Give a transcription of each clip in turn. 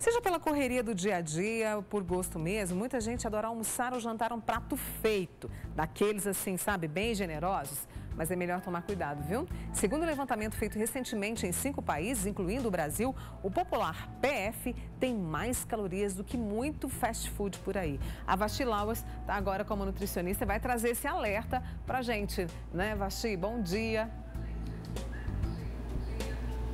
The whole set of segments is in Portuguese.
Seja pela correria do dia a dia ou por gosto mesmo, muita gente adora almoçar ou jantar um prato feito, daqueles assim, sabe, bem generosos. Mas é melhor tomar cuidado, viu? Segundo o levantamento feito recentemente em 5 países, incluindo o Brasil, o popular PF tem mais calorias do que muito fast food por aí. A Vasti Lauas está agora como nutricionista e vai trazer esse alerta pra gente, né, Vasti? Bom dia.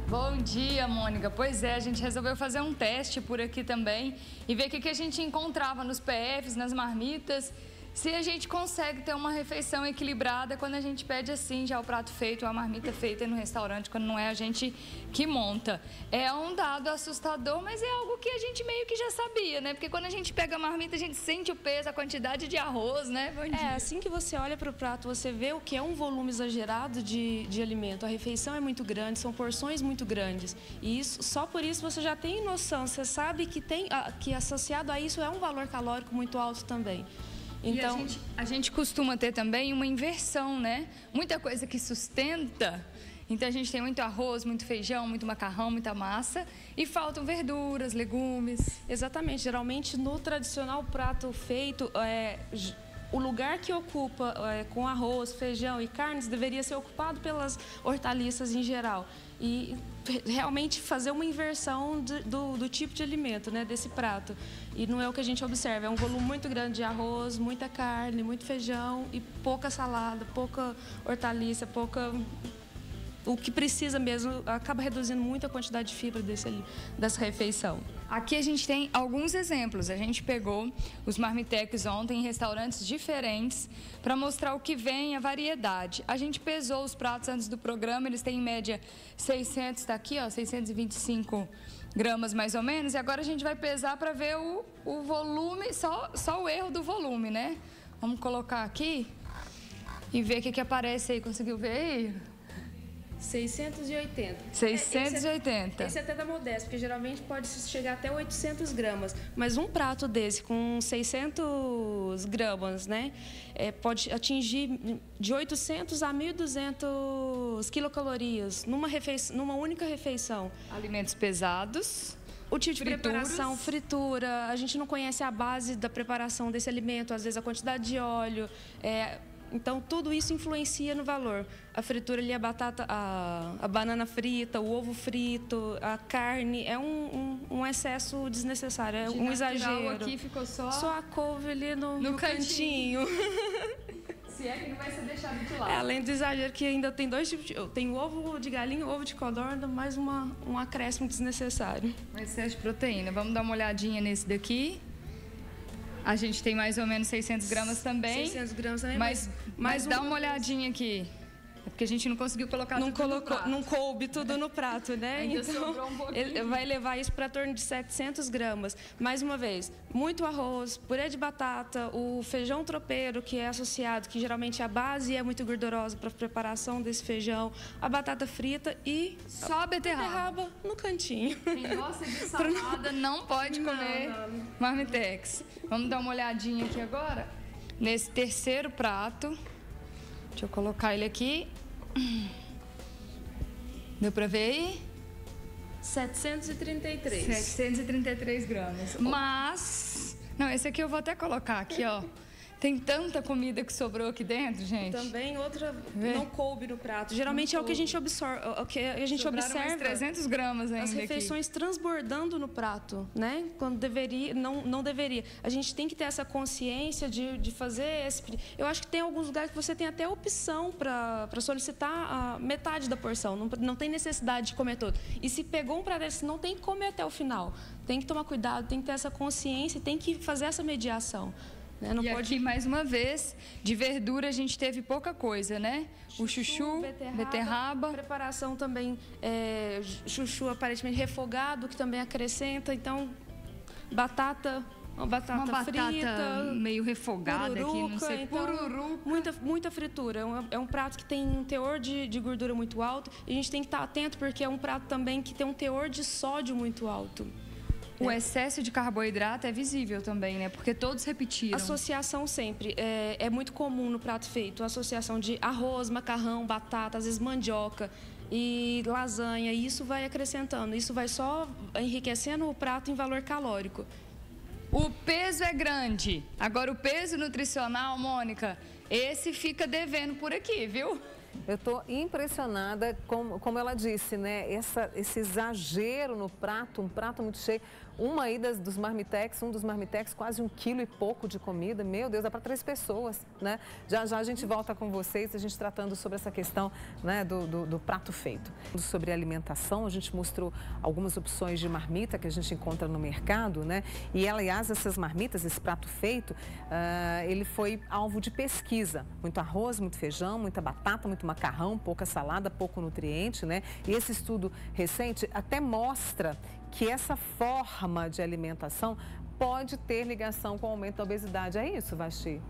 Bom dia, Mônica. Pois é, a gente resolveu fazer um teste por aqui também e ver o que a gente encontrava nos PFs, nas marmitas, se a gente consegue ter uma refeição equilibrada quando a gente pede assim, já o prato feito, a marmita feita no restaurante, quando não é a gente que monta. É um dado assustador, mas é algo que a gente meio que já sabia, né? Porque quando a gente pega a marmita, a gente sente o peso, a quantidade de arroz, né? Bom dia. Assim que você olha para o prato, você vê o que é um volume exagerado de alimento. A refeição é muito grande, são porções muito grandes. E isso, só por isso você já tem noção, você sabe que associado a isso é um valor calórico muito alto também. Então, e a gente costuma ter também uma inversão, né? Muita coisa que sustenta. Então, a gente tem muito arroz, muito feijão, muito macarrão, muita massa. E faltam verduras, legumes. Exatamente. Geralmente, no tradicional prato feito, o lugar que ocupa com arroz, feijão e carnes deveria ser ocupado pelas hortaliças em geral. E realmente fazer uma inversão do tipo de alimento, né, desse prato. E não é o que a gente observa, é um volume muito grande de arroz, muita carne, muito feijão e pouca salada, pouca hortaliça, o que precisa mesmo, acaba reduzindo muito a quantidade de fibra dessa refeição. Aqui a gente tem alguns exemplos. A gente pegou os marmitex ontem em restaurantes diferentes para mostrar o que vem, a variedade. A gente pesou os pratos antes do programa, eles têm em média 600, está aqui, ó, 625 gramas mais ou menos. E agora a gente vai pesar para ver o volume, só o erro do volume, né? Vamos colocar aqui e ver o que aparece aí. Conseguiu ver aí? 680. 680. Esse é até da Modesto, porque geralmente pode chegar até 800 gramas. Mas um prato desse com 600 gramas, né, pode atingir de 800 a 1.200 quilocalorias numa única refeição. Alimentos pesados. O tipo de preparação, fritura, a gente não conhece a base da preparação desse alimento, às vezes a quantidade de óleo, então, tudo isso influencia no valor. A fritura ali, a batata, a banana frita, o ovo frito, a carne, é um excesso desnecessário, é um exagero. Aqui ficou só a couve ali no cantinho. Se é que não vai ser deixado de lado. Além do exagero que ainda tem dois tipos tem o ovo de galinha, o ovo de codorna, mais um acréscimo desnecessário. Um excesso de proteína. Vamos dar uma olhadinha nesse daqui. A gente tem mais ou menos 600 gramas também. 600 gramas também, mas dá uma olhadinha aqui. É porque a gente não conseguiu colocar tudo no prato. Não coube tudo no prato, né? Ainda sobrou um pouquinho. Ele vai levar isso para torno de 700 gramas. Mais uma vez, muito arroz, purê de batata, o feijão tropeiro, que é associado, que geralmente a base é muito gordurosa para a preparação desse feijão, a batata frita e só a beterraba no cantinho. Quem gosta de salada não pode comer marmitex. Vamos dar uma olhadinha aqui agora nesse terceiro prato. Deixa eu colocar ele aqui. Deu pra ver aí? 733. 733 gramas. Mas... Não, esse aqui eu vou até colocar aqui, ó. Tem tanta comida que sobrou aqui dentro, gente. Também outra não coube no prato. Geralmente é o que a gente observa. Mais 300 gramas ainda. As refeições aqui transbordando no prato, né? Quando deveria, não deveria. A gente tem que ter essa consciência de fazer esse. Eu acho que tem alguns lugares que você tem até opção para solicitar a metade da porção. Não tem necessidade de comer todo. E se pegou um prato desse, não tem que comer até o final. Tem que tomar cuidado, tem que ter essa consciência, tem que fazer essa mediação. Não e pode... aqui, mais uma vez, de verdura a gente teve pouca coisa, né? O chuchu, beterraba. Preparação também, chuchu aparentemente refogado, que também acrescenta. Então, uma batata frita, meio refogada aqui, não sei, pururuca. Muita fritura. É um prato que tem um teor de gordura muito alto. E a gente tem que estar atento, porque é um prato também que tem um teor de sódio muito alto. O excesso de carboidrato é visível também, né? Porque todos repetiram. Associação sempre. É muito comum no prato feito a associação de arroz, macarrão, batata, às vezes mandioca. e lasanha, e isso vai acrescentando, isso vai só enriquecendo o prato em valor calórico. O peso é grande, agora o peso nutricional, Mônica, esse fica devendo por aqui, viu? Eu estou impressionada, como ela disse, né? Esse exagero no prato, um prato muito cheio. Uma aí um dos marmitex, quase 1 quilo e pouco de comida. Meu Deus, dá para 3 pessoas, né? Já já a gente volta com vocês, a gente tratando sobre essa questão, né, do prato feito. Sobre alimentação, a gente mostrou algumas opções de marmita que a gente encontra no mercado, né? E, aliás, essas marmitas, esse prato feito, ele foi alvo de pesquisa. Muito arroz, muito feijão, muita batata, muito macarrão, pouca salada, pouco nutriente, né? E esse estudo recente até mostra que essa forma de alimentação pode ter ligação com o aumento da obesidade. É isso, Vasti?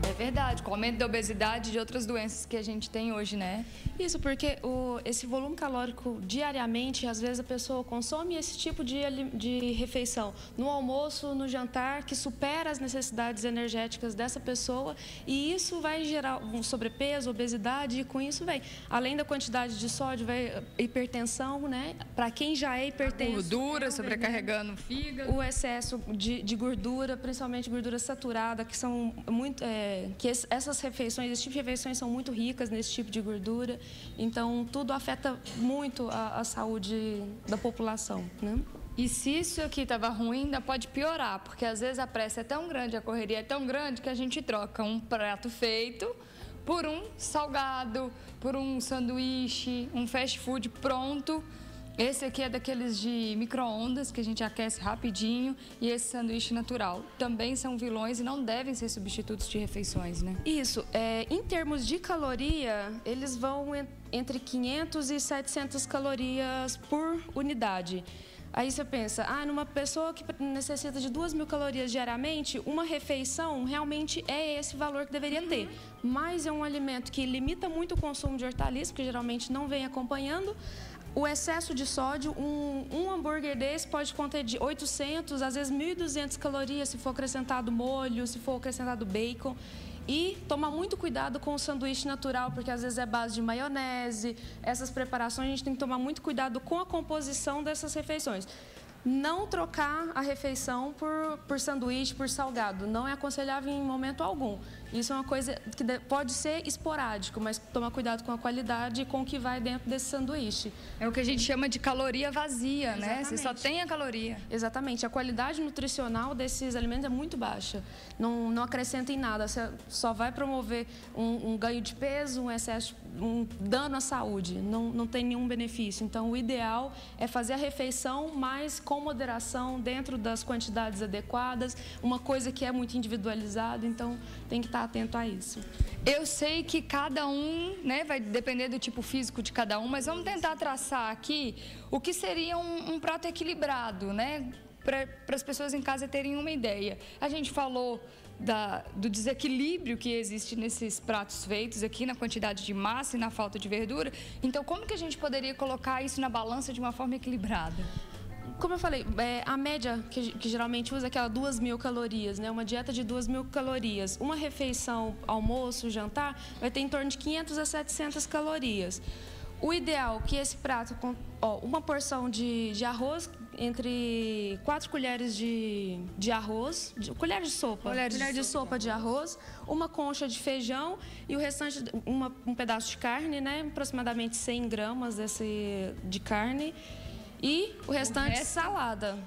É verdade, com o aumento da obesidade e de outras doenças que a gente tem hoje, né? Isso, porque esse volume calórico diariamente, às vezes a pessoa consome esse tipo de refeição no almoço, no jantar, que supera as necessidades energéticas dessa pessoa, e isso vai gerar um sobrepeso, obesidade, e com isso vem, além da quantidade de sódio, vai hipertensão, né? Para quem já é hipertenso. Gordura, sobrecarregando o fígado. O excesso de gordura, principalmente gordura saturada, que são muito... essas refeições, esse tipo de refeições são muito ricas nesse tipo de gordura. Então, tudo afeta muito a saúde da população, né? E se isso aqui estava ruim, ainda pode piorar, porque às vezes a pressa é tão grande, a correria é tão grande que a gente troca um prato feito por um salgado, por um sanduíche, um fast food pronto. Esse aqui é daqueles de micro-ondas, que a gente aquece rapidinho, e esse sanduíche natural. Também são vilões e não devem ser substitutos de refeições, né? Isso. Em termos de caloria, eles vão entre 500 e 700 calorias por unidade. Aí você pensa, numa pessoa que necessita de 2.000 calorias diariamente, uma refeição realmente é esse valor que deveria ter. Mas é um alimento que limita muito o consumo de hortaliças, porque geralmente não vem acompanhando. O excesso de sódio, um hambúrguer desse pode conter de 800, às vezes 1.200 calorias se for acrescentado molho, se for acrescentado bacon. E tomar muito cuidado com o sanduíche natural, porque às vezes é base de maionese. Essas preparações a gente tem que tomar muito cuidado com a composição dessas refeições. Não trocar a refeição por sanduíche, por salgado. Não é aconselhável em momento algum. Isso é uma coisa que pode ser esporádico, mas tomar cuidado com a qualidade e com o que vai dentro desse sanduíche. É o que a gente chama de caloria vazia, né? Você só tem a caloria. Exatamente. A qualidade nutricional desses alimentos é muito baixa. Não acrescenta em nada. Você só vai promover um ganho de peso, um excesso, um dano à saúde. Não tem nenhum benefício. Então, o ideal é fazer a refeição, mas com moderação, dentro das quantidades adequadas. Uma coisa que é muito individualizada, então tem que estar atento a isso. Eu sei que cada um, né, vai depender do tipo físico de cada um, mas vamos tentar traçar aqui o que seria um prato equilibrado, né, para as pessoas em casa terem uma ideia. A gente falou do desequilíbrio que existe nesses pratos feitos aqui, na quantidade de massa e na falta de verdura. Então, como que a gente poderia colocar isso na balança de uma forma equilibrada? Como eu falei, a média que geralmente usa é aquela 2.000 calorias, né? Uma dieta de 2.000 calorias. Uma refeição, almoço, jantar, vai ter em torno de 500 a 700 calorias. O ideal é que esse prato, uma porção de arroz, entre 4 colheres de arroz, colher de sopa, colher de sopa de arroz, uma concha de feijão e o restante, um pedaço de carne, né? Aproximadamente 100 gramas de carne. E o restante, salada.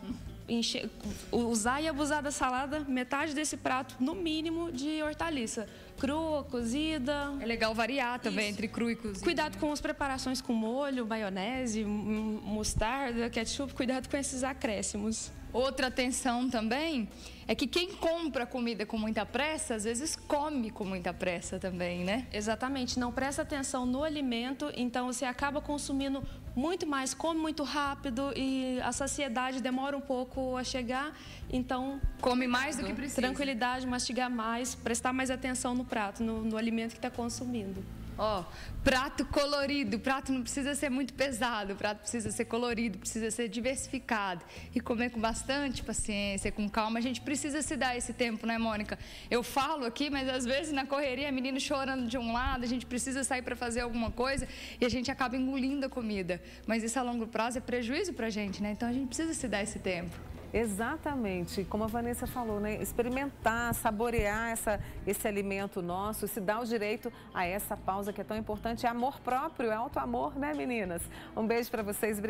Usar e abusar da salada, metade desse prato, no mínimo, de hortaliça. Crua, cozida. É legal variar também entre cru e cozido. Cuidado com as preparações com molho, maionese, mostarda, ketchup. Cuidado com esses acréscimos. Outra atenção também é que quem compra comida com muita pressa, às vezes come com muita pressa também, né? Exatamente. Não presta atenção no alimento, então você acaba consumindo muito mais, come muito rápido e a saciedade demora um pouco a chegar, então... Come mais do que precisa. Tranquilidade, mastigar mais, prestar mais atenção no prato, no alimento que está consumindo. Ó, prato colorido, o prato não precisa ser muito pesado, o prato precisa ser colorido, precisa ser diversificado e comer com bastante paciência, com calma. A gente precisa se dar esse tempo, né, Mônica? Eu falo aqui, mas às vezes na correria, menino chorando de um lado, a gente precisa sair para fazer alguma coisa e a gente acaba engolindo a comida. Mas isso a longo prazo é prejuízo pra gente, né? Então a gente precisa se dar esse tempo. Exatamente, como a Vanessa falou, né? Experimentar, saborear esse alimento nosso, se dar o direito a essa pausa que é tão importante, é amor próprio, é auto-amor, né, meninas? Um beijo para vocês.